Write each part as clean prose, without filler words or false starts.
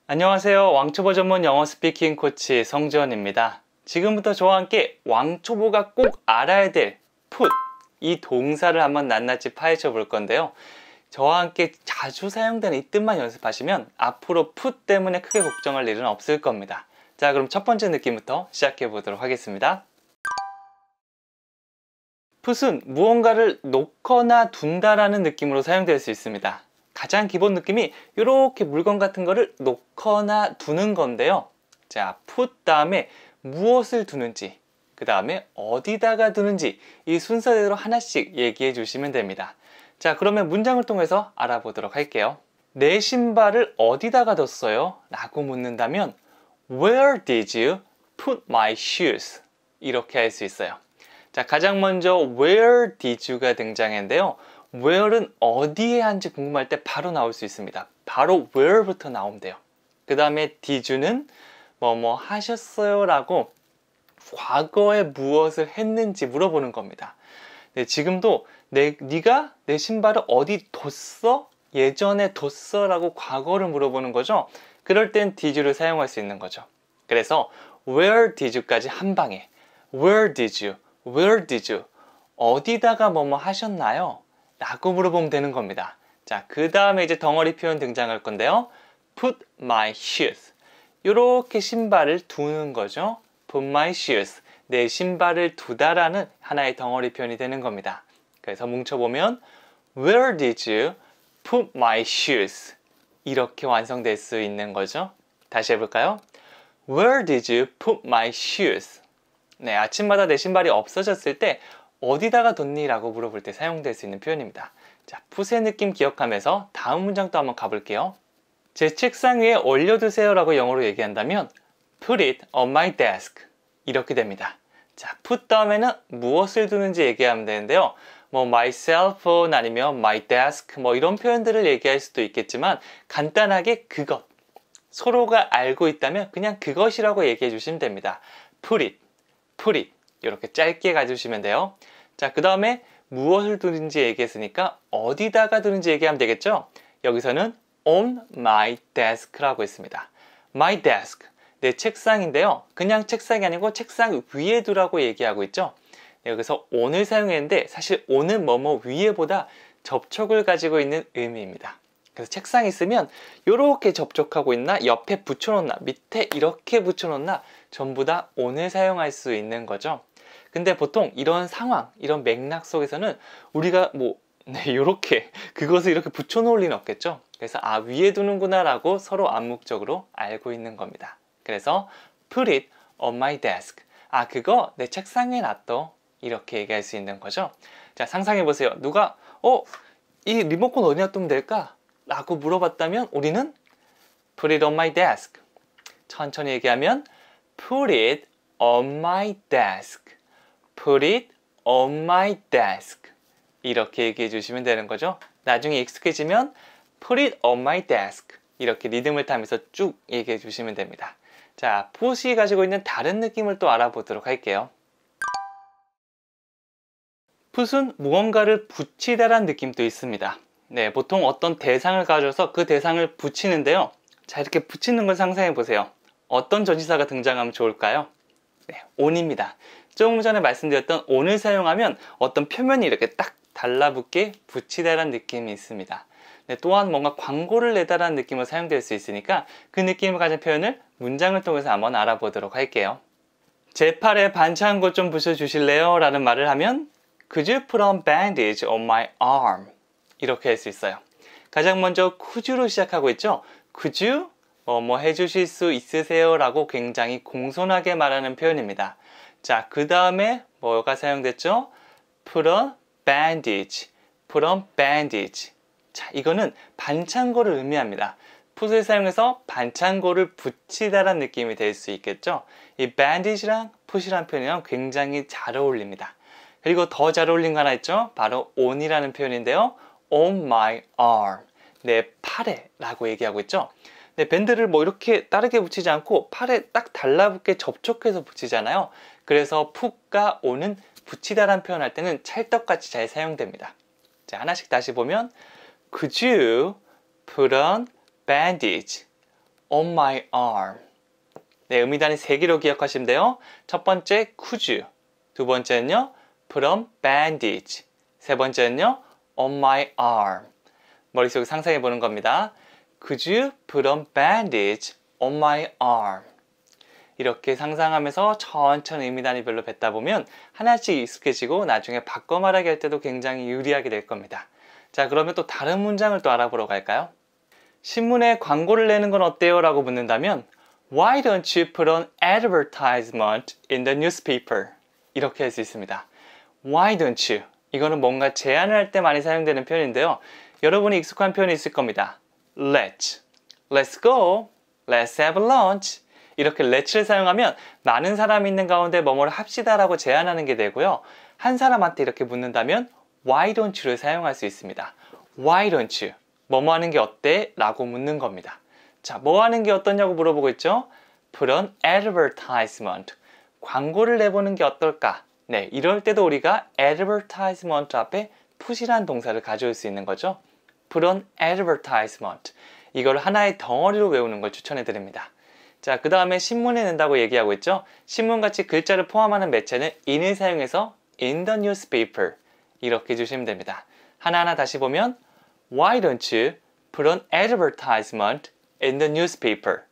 안녕하세요. 왕초보 전문 영어 스피킹 코치 성지원입니다. 지금부터 저와 함께 왕초보가 꼭 알아야 될 put, 이 동사를 한번 낱낱이 파헤쳐 볼 건데요. 저와 함께 자주 사용되는 이 뜻만 연습하시면 앞으로 put 때문에 크게 걱정할 일은 없을 겁니다. 자, 그럼 첫 번째 느낌부터 시작해 보도록 하겠습니다. put은 무언가를 놓거나 둔다라는 느낌으로 사용될 수 있습니다. 가장 기본 느낌이 이렇게 물건 같은 거를 놓거나 두는 건데요. 자, put 다음에 무엇을 두는지, 그 다음에 어디다가 두는지 이 순서대로 하나씩 얘기해 주시면 됩니다. 자, 그러면 문장을 통해서 알아보도록 할게요. 내 신발을 어디다가 뒀어요? 라고 묻는다면 Where did you put my shoes? 이렇게 할 수 있어요. 자, 가장 먼저 Where did you가 등장했는데요. Where은 어디에 한지 궁금할 때 바로 나올 수 있습니다. 바로 Where부터 나오면 돼요. 그 다음에 did you는 뭐뭐 하셨어요? 라고 과거에 무엇을 했는지 물어보는 겁니다. 네, 지금도 네가 내 신발을 어디 뒀어? 예전에 뒀어? 라고 과거를 물어보는 거죠. 그럴 땐 did you를 사용할 수 있는 거죠. 그래서 Where did you까지 한 방에 Where did you? Where did you? 어디다가 뭐뭐 하셨나요? 라고 물어보면 되는 겁니다. 자, 그 다음에 이제 덩어리 표현 등장할 건데요. Put my shoes. 이렇게 신발을 두는 거죠. Put my shoes. 내 신발을 두다라는 하나의 덩어리 표현이 되는 겁니다. 그래서 뭉쳐보면 Where did you put my shoes? 이렇게 완성될 수 있는 거죠. 다시 해볼까요? Where did you put my shoes? 네, 아침마다 내 신발이 없어졌을 때 어디다가 뒀니? 라고 물어볼 때 사용될 수 있는 표현입니다. 자, put의 느낌 기억하면서 다음 문장 또 한번 가볼게요. 제 책상 위에 올려두세요 라고 영어로 얘기한다면 Put it on my desk. 이렇게 됩니다. 자, put 다음에는 무엇을 두는지 얘기하면 되는데요. 뭐 my cell phone 아니면 my desk 뭐 이런 표현들을 얘기할 수도 있겠지만 간단하게 그것. 서로가 알고 있다면 그냥 그것이라고 얘기해 주시면 됩니다. Put it, put it. 이렇게 짧게 가주시면 돼요. 자, 그 다음에 무엇을 두는지 얘기했으니까 어디다가 두는지 얘기하면 되겠죠? 여기서는 on my desk라고 했습니다. my desk, 내 책상인데요. 그냥 책상이 아니고 책상 위에 두라고 얘기하고 있죠? 네, 여기서 on을 사용했는데 사실 on은 뭐뭐 위에보다 접촉을 가지고 있는 의미입니다. 그래서 책상이 있으면 이렇게 접촉하고 있나, 옆에 붙여놓나, 밑에 이렇게 붙여놓나 전부 다 on을 사용할 수 있는 거죠. 근데 보통 이런 상황, 이런 맥락 속에서는 우리가 이렇게 그것을 이렇게 붙여놓을 리는 없겠죠. 그래서 위에 두는구나 라고 서로 암묵적으로 알고 있는 겁니다. 그래서 put it on my desk. 그거 내 책상 위에 놔둬. 이렇게 얘기할 수 있는 거죠. 자, 상상해 보세요. 누가 이 리모컨 어디 놔두면 될까? 라고 물어봤다면 우리는 put it on my desk. 천천히 얘기하면 put it on my desk. Put it on my desk. 이렇게 얘기해 주시면 되는 거죠. 나중에 익숙해지면 Put it on my desk. 이렇게 리듬을 타면서 쭉 얘기해 주시면 됩니다. 자, put이 가지고 있는 다른 느낌을 또 알아보도록 할게요. put은 무언가를 붙이다라는 느낌도 있습니다. 네, 보통 어떤 대상을 가져서 그 대상을 붙이는데요. 자, 이렇게 붙이는 걸 상상해 보세요. 어떤 전치사가 등장하면 좋을까요? 네, on입니다. 조금 전에 말씀드렸던 on을 사용하면 어떤 표면이 이렇게 딱 달라붙게 붙이다라는 느낌이 있습니다. 네, 또한 뭔가 광고를 내다라는 느낌으로 사용될 수 있으니까 그 느낌을 가진 표현을 문장을 통해서 한번 알아보도록 할게요. 제 팔에 반창고 좀 부셔주실래요? 라는 말을 하면 Could you put a bandage on my arm? 이렇게 할 수 있어요. 가장 먼저 could you로 시작하고 있죠? Could you? 뭐 해주실 수 있으세요? 라고 굉장히 공손하게 말하는 표현입니다. 자, 그 다음에 뭐가 사용됐죠? Put a bandage. Put a bandage. 자, 이거는 반창고를 의미합니다. put을 사용해서 반창고를 붙이다라는 느낌이 될 수 있겠죠? 이 bandage랑 put이라는 표현이랑 굉장히 잘 어울립니다. 그리고 더 잘 어울린 거 하나 있죠? 바로 on이라는 표현인데요. On my arm. 내 팔에 라고 얘기하고 있죠? 네, 밴드를 뭐 이렇게 다르게 붙이지 않고 팔에 딱 달라붙게 접촉해서 붙이잖아요. 그래서 put과 on은 붙이다라는 표현할 때는 찰떡같이 잘 사용됩니다. 자, 하나씩 다시 보면 Could you put on bandage on my arm? 네, 의미단위 3개로 기억하시면 돼요. 첫 번째 could you, 두 번째는요 put on bandage, 세 번째는요 on my arm. 머릿속에 상상해 보는 겁니다. Could you put on bandage on my arm? 이렇게 상상하면서 천천히 의미단위별로 뱉다 보면 하나씩 익숙해지고 나중에 바꿔 말하기 할 때도 굉장히 유리하게 될 겁니다. 자, 그러면 또 다른 문장을 또 알아보러 갈까요? 신문에 광고를 내는 건 어때요? 라고 묻는다면 Why don't you put on advertisement in the newspaper? 이렇게 할 수 있습니다. Why don't you? 이거는 뭔가 제안을 할 때 많이 사용되는 표현인데요. 여러분이 익숙한 표현이 있을 겁니다. Let's go, let's have lunch. 이렇게 let'을 사용하면 많은 사람이 있는 가운데 뭐뭐를 합시다 라고 제안하는 게 되고요. 한 사람한테 이렇게 묻는다면 Why don't you를 사용할 수 있습니다. Why don't you? 뭐뭐 하는 게 어때? 라고 묻는 겁니다. 자, 뭐 하는 게 어떠냐고 물어보고 있죠? Put on advertisement. 광고를 내보는 게 어떨까? 네, 이럴 때도 우리가 advertisement 앞에 put이란 동사를 가져올 수 있는 거죠. Put on advertisement. 이걸 하나의 덩어리로 외우는 걸 추천해 드립니다. 자, 그 다음에 신문에 낸다고 얘기하고 있죠. 신문같이 글자를 포함하는 매체는 in을 사용해서 in the newspaper 이렇게 해주시면 됩니다. 하나하나 다시 보면 Why don't you put on advertisement in the newspaper?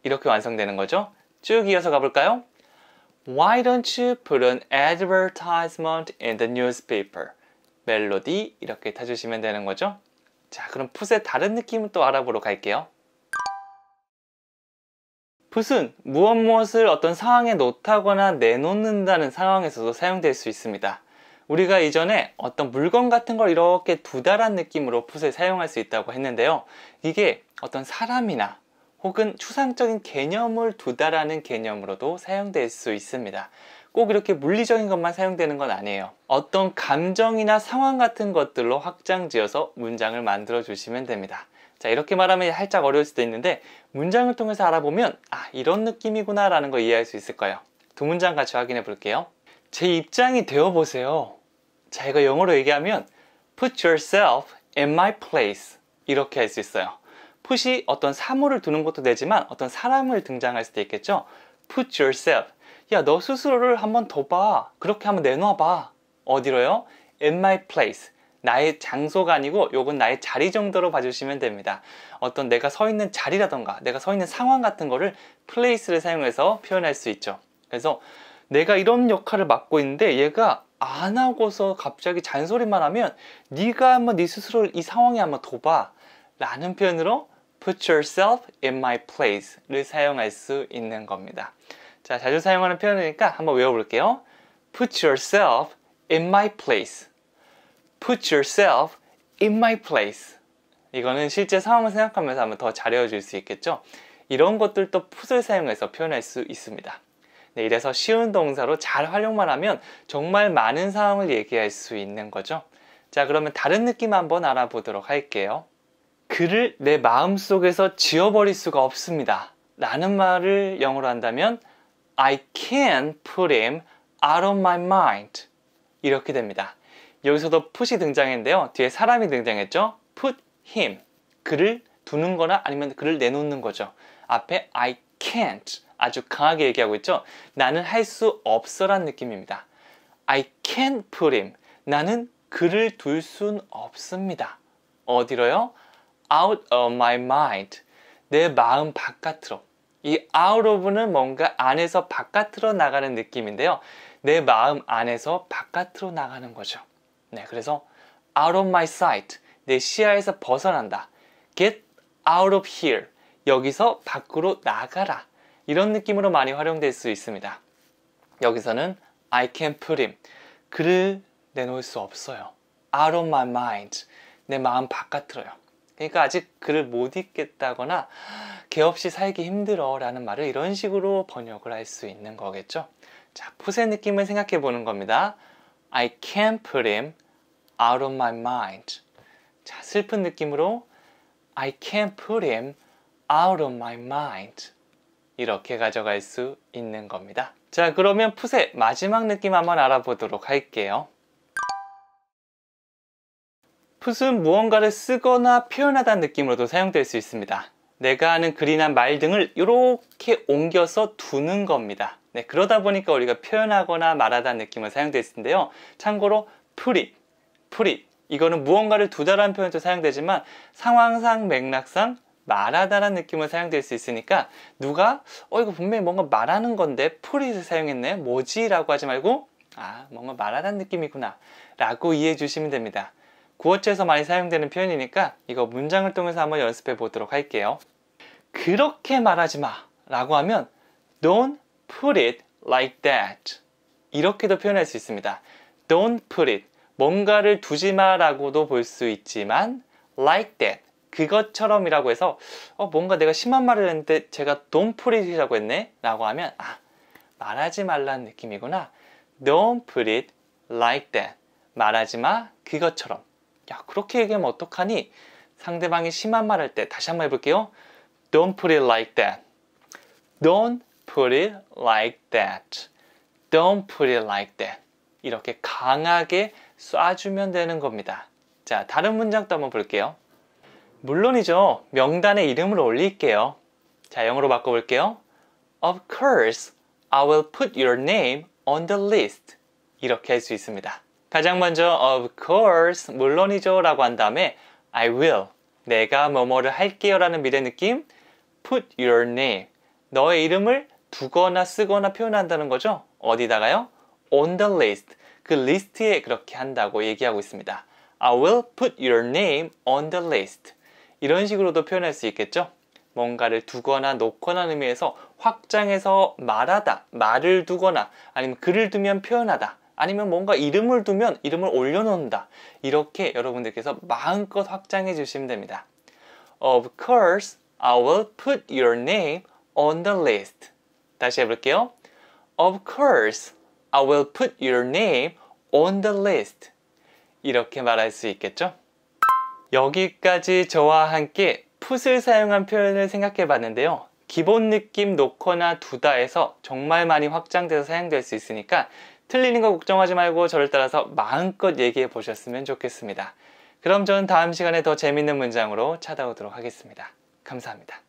이렇게 완성되는 거죠. 쭉 이어서 가볼까요? Why don't you put on advertisement in the newspaper? 멜로디 이렇게 타주시면 되는 거죠. 자, 그럼 put의 다른 느낌을 또 알아보러 갈게요. put은 무엇을 어떤 상황에 놓다거나 내놓는다는 상황에서도 사용될 수 있습니다. 우리가 이전에 어떤 물건 같은 걸 이렇게 두다란 느낌으로 put을 사용할 수 있다고 했는데요. 이게 어떤 사람이나 혹은 추상적인 개념을 두다라는 개념으로도 사용될 수 있습니다. 꼭 이렇게 물리적인 것만 사용되는 건 아니에요. 어떤 감정이나 상황 같은 것들로 확장지어서 문장을 만들어 주시면 됩니다. 자, 이렇게 말하면 살짝 어려울 수도 있는데 문장을 통해서 알아보면 이런 느낌이구나 라는 걸 이해할 수 있을 거예요. 두 문장 같이 확인해 볼게요. 제 입장이 되어보세요. 자, 이거 영어로 얘기하면 Put yourself in my place 이렇게 할 수 있어요. put이 어떤 사물을 두는 것도 되지만 어떤 사람을 등장할 수도 있겠죠. Put yourself. 야, 너 스스로를 한번 더 봐. 그렇게 한번 내놔봐. 어디로요? In my place. 나의 장소가 아니고 요건 나의 자리 정도로 봐주시면 됩니다. 어떤 내가 서 있는 자리라던가 내가 서 있는 상황 같은 거를 place를 사용해서 표현할 수 있죠. 그래서 내가 이런 역할을 맡고 있는데 얘가 안 하고서 갑자기 잔소리만 하면 네가 한번 네 스스로를 이 상황에 한번 둬봐 라는 표현으로 Put yourself in my place를 사용할 수 있는 겁니다. 자, 자주 사용하는 표현이니까 한번 외워볼게요. Put yourself in my place. Put yourself in my place. 이거는 실제 상황을 생각하면서 한번 더 잘 외워줄 수 있겠죠. 이런 것들도 put을 사용해서 표현할 수 있습니다. 네, 이래서 쉬운 동사로 잘 활용만 하면 정말 많은 상황을 얘기할 수 있는 거죠. 자, 그러면 다른 느낌 한번 알아보도록 할게요. 그를 내 마음속에서 지워버릴 수가 없습니다 라는 말을 영어로 한다면 I can't put him out of my mind 이렇게 됩니다. 여기서도 put이 등장했는데요. 뒤에 사람이 등장했죠. put him 그를 두는 거나 아니면 그를 내놓는 거죠. 앞에 I can't 아주 강하게 얘기하고 있죠. 나는 할 수 없어 란 느낌입니다. I can't put him 나는 그를 둘 순 없습니다. 어디로요? out of my mind 내 마음 바깥으로. 이 out of는 뭔가 안에서 바깥으로 나가는 느낌인데요. 내 마음 안에서 바깥으로 나가는 거죠. 네, 그래서 out of my sight 내 시야에서 벗어난다. get out of here 여기서 밖으로 나가라. 이런 느낌으로 많이 활용될 수 있습니다. 여기서는 I can't put him 그를 내놓을 수 없어요. out of my mind 내 마음 바깥으로요. 그러니까 아직 글을 못 읽겠다거나 걔 없이 살기 힘들어 라는 말을 이런 식으로 번역을 할 수 있는 거겠죠. 자, put의 느낌을 생각해 보는 겁니다. I can't put him out of my mind. 자, 슬픈 느낌으로 I can't put him out of my mind. 이렇게 가져갈 수 있는 겁니다. 자, 그러면 put의 마지막 느낌 한번 알아보도록 할게요. put은 무언가를 쓰거나 표현하다는 느낌으로도 사용될 수 있습니다. 내가 하는 글이나 말 등을 이렇게 옮겨서 두는 겁니다. 네, 그러다 보니까 우리가 표현하거나 말하다는 느낌으로 사용될 수 있는데요. 참고로 put it 이거는 무언가를 두다라는 표현도 사용되지만 상황상 맥락상 말하다라는 느낌으로 사용될 수 있으니까 누가 이거 분명히 뭔가 말하는 건데 put it을 사용했네 뭐지? 라고 하지 말고 뭔가 말하다는 느낌이구나 라고 이해해 주시면 됩니다. 구어체에서 많이 사용되는 표현이니까 이거 문장을 통해서 한번 연습해 보도록 할게요. 그렇게 말하지 마 라고 하면 Don't put it like that 이렇게도 표현할 수 있습니다. Don't put it 뭔가를 두지 마 라고도 볼 수 있지만 like that 그것처럼 이라고 해서 뭔가 내가 심한 말을 했는데 제가 don't put it 이라고 했네 라고 하면 말하지 말라는 느낌이구나. Don't put it like that 말하지 마 그것처럼. 야, 그렇게 얘기하면 어떡하니? 상대방이 심한 말 할 때 다시 한번 해볼게요. Don't put it like that. Don't put it like that. Don't put it like that. 이렇게 강하게 쏴주면 되는 겁니다. 자, 다른 문장도 한번 볼게요. 물론이죠. 명단에 이름을 올릴게요. 자, 영어로 바꿔볼게요. Of course, I will put your name on the list. 이렇게 할 수 있습니다. 가장 먼저 of course, 물론이죠 라고 한 다음에 I will, 내가 뭐뭐를 할게요 라는 미래 느낌 put your name, 너의 이름을 두거나 쓰거나 표현한다는 거죠. 어디다가요? on the list, 그 리스트에 그렇게 한다고 얘기하고 있습니다. I will put your name on the list. 이런 식으로도 표현할 수 있겠죠. 뭔가를 두거나 놓거나 의미에서 확장해서 말하다, 말을 두거나 아니면 글을 두면 표현하다 아니면 뭔가 이름을 두면 이름을 올려놓는다. 이렇게 여러분들께서 마음껏 확장해 주시면 됩니다. Of course, I will put your name on the list. 다시 해볼게요. Of course, I will put your name on the list. 이렇게 말할 수 있겠죠? 여기까지 저와 함께 put을 사용한 표현을 생각해 봤는데요. 기본 느낌 놓거나 두다에서 정말 많이 확장돼서 사용될 수 있으니까 틀리는 거 걱정하지 말고 저를 따라서 마음껏 얘기해 보셨으면 좋겠습니다. 그럼 저는 다음 시간에 더 재밌는 문장으로 찾아오도록 하겠습니다. 감사합니다.